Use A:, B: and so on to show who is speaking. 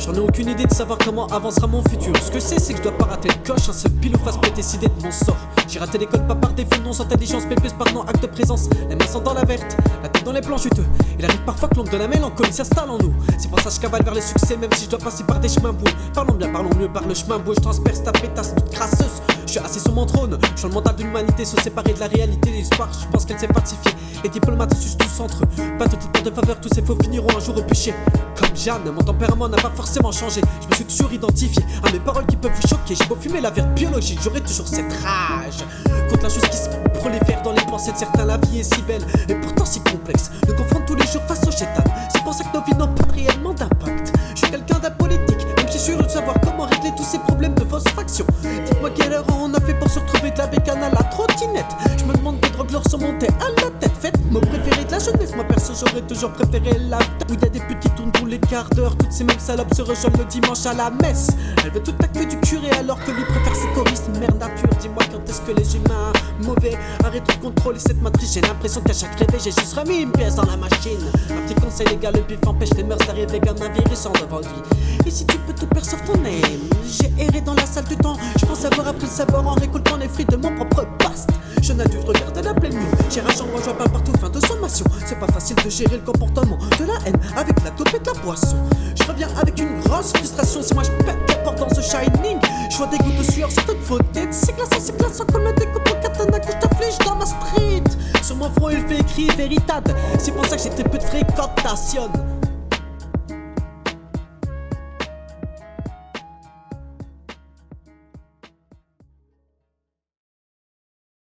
A: J'en ai aucune idée de savoir comment avancera mon futur. Ce que c'est que je dois pas rater le coche, un seul pile ou face peut décider de mon sort. J'ai raté l'école pas par défaut, non sans intelligence, mais plus par non acte de présence. Les mains sont dans la verte, la tête dans les plans juteux. Il arrive parfois que l'ombre de la mélancolie s'installe en nous. C'est pour ça que je cavale vers le succès, même si je dois passer par des chemins boueux. Parlons bien, parlons mieux par le chemin boueux. Je transperce ta pétasse toute crasseuse. Je suis assis sur mon trône, je suis le mental d'une humanité se séparer de la réalité. L'histoire, je pense qu'elle s'est falsifiée. Les diplomates sucent tous entre eux. Pas de titre de faveur, tous ces faux finiront un jour au péché. Comme Jeanne, mon tempérament n'a pas forcément changé. Je me suis toujours identifié à mes paroles qui peuvent vous choquer. J'ai beau fumer la verte biologique, j'aurai toujours cette rage contre la chose qui se prolifère dans les pensées de certains. La vie est si belle et pourtant si complexe. Nous confronte tous les jours face au chétan. C'est pour ça que nos vies n'ont pas réellement d'impact. Je suis quelqu'un d'apolitique, même si je suis heureux de savoir comment régler tous ces problèmes de fausse faction. Dites-moi quelle heure on a fait pour se retrouver de la bécane à la trottinette. Je me demande quels drogues leur sont montés à la tête. Faites mot préféré de la jeunesse. Moi perso j'aurais toujours préféré la où il y a des putes qui tournent tous les quarts d'heure. Toutes ces mêmes salopes se rejoignent le dimanche à la messe. Elle veut tout à queue du curé alors que lui préfère ses choristes. Mère nature, dis-moi quand est-ce que les humains mauvais arrêtent de contrôler cette matrice. J'ai l'impression qu'à chaque réveil j'ai juste remis une pièce dans la machine. Un petit conseil les gars, le bif empêche les mœurs d'arriver comme un virus en devant lui. Et si tu peux te perdre sur ton nez. J'ai erré dans la salle du temps. Je pense avoir appris le savoir en récoltant les fruits de mon propre paste. Jeune adulte, regarde la pleine lune. J'ai rage en joie pas partout, fin de sommation. C'est pas facile de gérer le comportement de la haine avec la taupe et de la boisson. Je reviens avec une grosse frustration. Si moi je pète la porte dans ce shining, je vois des gouttes de sueur sur toute vos têtes. C'est glaçant comme le découpe au katana que je t'afflige dans ma street. Sur mon front il fait écrit véritable. C'est pour ça que j'ai très peu de fréquentation.